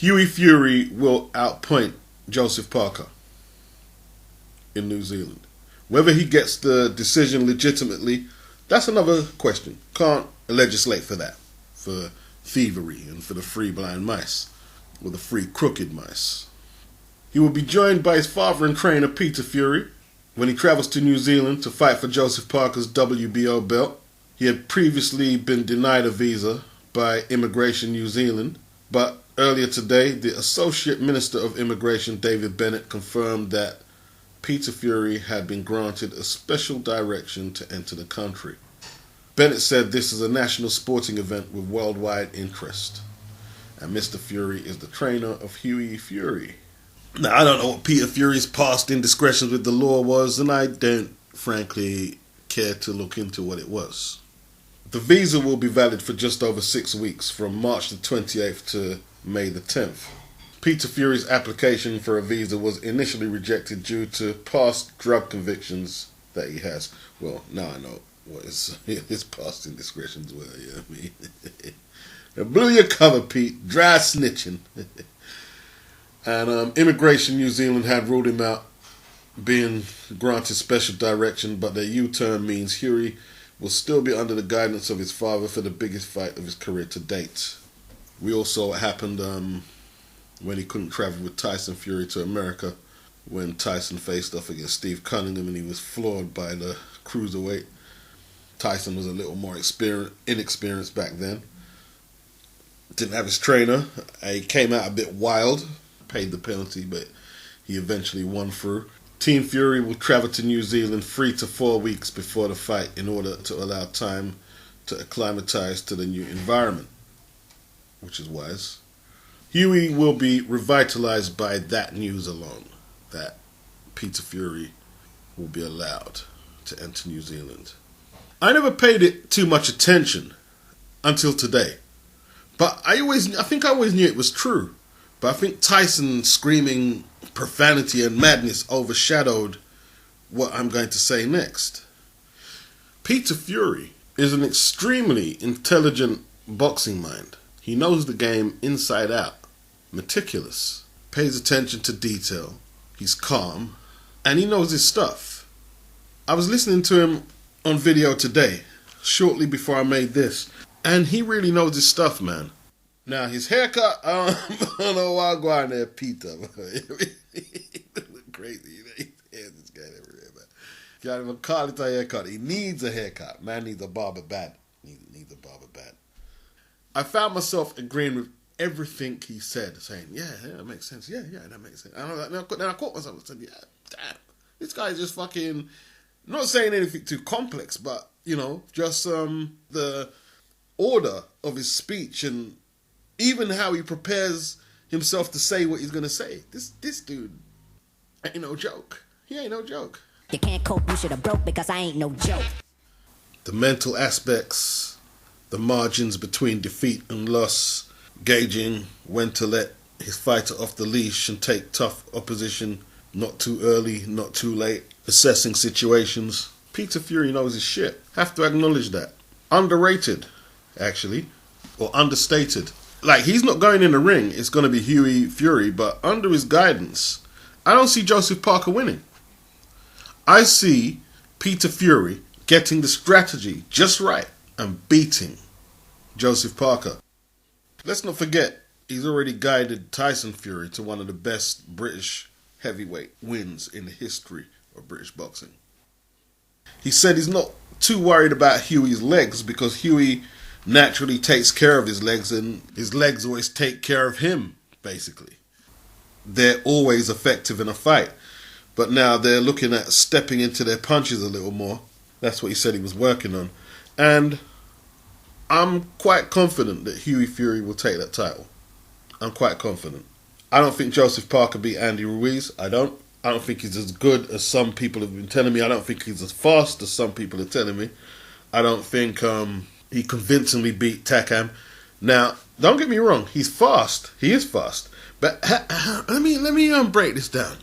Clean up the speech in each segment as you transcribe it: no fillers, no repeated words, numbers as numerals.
Hughie Fury will outpoint Joseph Parker in New Zealand. Whether he gets the decision legitimately, that's another question. Can't legislate for that. For thievery and for the free blind mice. Or the free crooked mice. He will be joined by his father and trainer Peter Fury when he travels to New Zealand to fight for Joseph Parker's WBO belt. He had previously been denied a visa by Immigration New Zealand, but earlier today, the Associate Minister of Immigration, David Bennett, confirmed that Peter Fury had been granted a special direction to enter the country. Bennett said this is a national sporting event with worldwide interest, and Mr. Fury is the trainer of Hughie Fury. Now, I don't know what Peter Fury's past indiscretions with the law was, and I don't, frankly, care to look into what it was. The visa will be valid for just over 6 weeks, from March the 28th to May the 10th. Peter Fury's application for a visa was initially rejected due to past drug convictions that he has. Well, now I know what his past indiscretions were, you know what I mean? Blew your cover, Pete. Dry snitching. And Immigration New Zealand had ruled him out, being granted special direction, but their U-turn means Hughie will still be under the guidance of his father for the biggest fight of his career to date. We all saw what happened when he couldn't travel with Tyson Fury to America, when Tyson faced off against Steve Cunningham and he was floored by the cruiserweight. Tyson was a little more inexperienced back then. Didn't have his trainer. He came out a bit wild, paid the penalty, but he eventually won through. Team Fury will travel to New Zealand 3 to 4 weeks before the fight in order to allow time to acclimatise to the new environment, which is wise. Hughie will be revitalised by that news alone, that Peter Fury will be allowed to enter New Zealand. I never paid it too much attention until today, but I think I always knew it was true. But I think Tyson screaming profanity and madness overshadowed what I'm going to say next. Peter Fury is an extremely intelligent boxing mind. He knows the game inside out, meticulous, pays attention to detail, he's calm, and he knows his stuff. I was listening to him on video today, shortly before I made this, and he really knows his stuff, man. Now, his haircut, I don't know why I'm going there, Peter. He look crazy. This guy everywhere, man. Can't even call it a haircut. He needs a haircut. Man needs a barber bad. Needs a barber bad. I found myself agreeing with everything he said, saying, yeah, that makes sense. Yeah, that makes sense. And then I caught myself and said, yeah, damn. This guy is just fucking, not saying anything too complex, but, just the order of his speech and even how he prepares himself to say what he's going to say. This dude ain't no joke. He ain't no joke. You can't cope, you should have broke because I ain't no joke. The mental aspects, the margins between defeat and loss, gauging when to let his fighter off the leash and take tough opposition, not too early, not too late, assessing situations. Peter Fury knows his shit. Have to acknowledge that. Underrated, actually, or understated. Like, he's not going in the ring, it's going to be Hughie Fury, but under his guidance, I don't see Joseph Parker winning. I see Peter Fury getting the strategy just right and beating Joseph Parker. Let's not forget, he's already guided Tyson Fury to one of the best British heavyweight wins in the history of British boxing. He said he's not too worried about Hughie's legs because Hughie naturally takes care of his legs and his legs always take care of him, basically. They're always effective in a fight. But now they're looking at stepping into their punches a little more. That's what he said he was working on. And I'm quite confident that Hughie Fury will take that title. I'm quite confident. I don't think Joseph Parker beat Andy Ruiz. I don't think he's as good as some people have been telling me. I don't think he's as fast as some people are telling me. I don't think he convincingly beat Takam. Now, don't get me wrong. He's fast. He is fast. But let me break this down.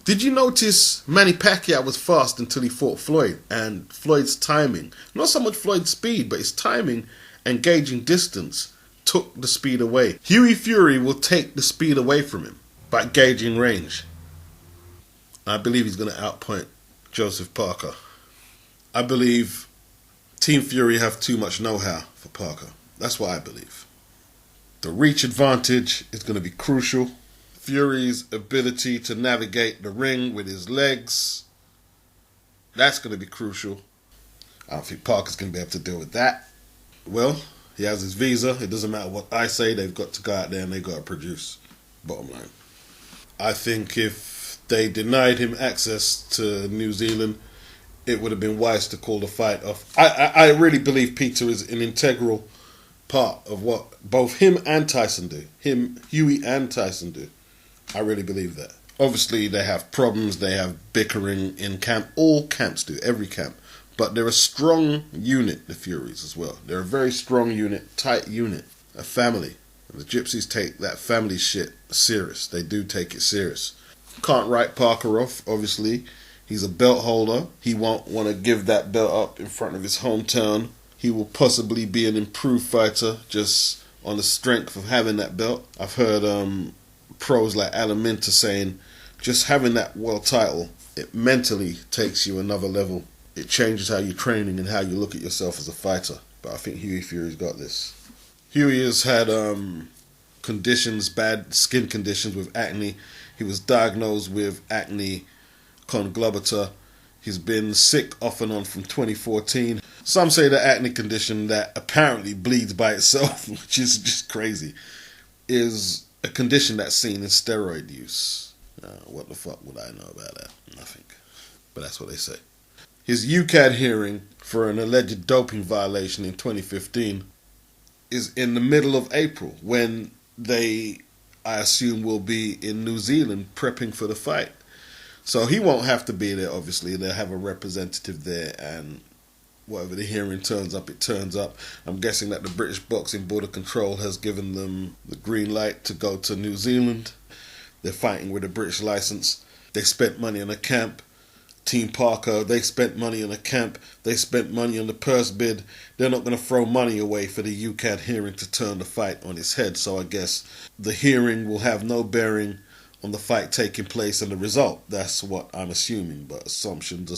Did you notice Manny Pacquiao was fast until he fought Floyd? And Floyd's timing, not so much Floyd's speed, but his timing and gauging distance took the speed away. Hughie Fury will take the speed away from him by gauging range. I believe he's going to outpoint Joseph Parker. I believe Team Fury have too much know-how for Parker. That's what I believe. The reach advantage is going to be crucial. Fury's ability to navigate the ring with his legs, that's going to be crucial. I don't think Parker's going to be able to deal with that. Well, he has his visa. It doesn't matter what I say. They've got to go out there and they've got to produce. Bottom line. I think if they denied him access to New Zealand, it would have been wise to call the fight off. I really believe Peter is an integral part of what both him and Tyson do. Hughie and Tyson do. I really believe that. Obviously, they have problems. They have bickering in camp. All camps do. Every camp. But they're a strong unit, the Furies, as well. They're a very strong unit, tight unit, a family. And the Gypsies take that family shit serious. They do take it serious. Can't write Parker off, obviously. He's a belt holder. He won't want to give that belt up in front of his hometown. He will possibly be an improved fighter just on the strength of having that belt. I've heard pros like Alan Minter saying just having that world title, it mentally takes you another level. It changes how you're training and how you look at yourself as a fighter. But I think Hughie Fury's got this. Hughie has had conditions, bad skin conditions with acne. He was diagnosed with acne conglobata. He's been sick off and on from 2014. Some say the acne condition that apparently bleeds by itself, which is just crazy, is a condition that's seen in steroid use. What the fuck would I know about that? Nothing. But that's what they say. His UCAD hearing for an alleged doping violation in 2015 is in the middle of April, when they, I assume, will be in New Zealand prepping for the fight. So he won't have to be there, obviously. They'll have a representative there, and whatever the hearing turns up, it turns up. I'm guessing that the British Boxing Board of Control has given them the green light to go to New Zealand. They're fighting with a British license. They spent money on a camp. Team Parker, they spent money on a camp. They spent money on the purse bid. They're not going to throw money away for the UCAD hearing to turn the fight on its head. So I guess the hearing will have no bearing on the fight taking place and the result. That's what I'm assuming. But assumptions.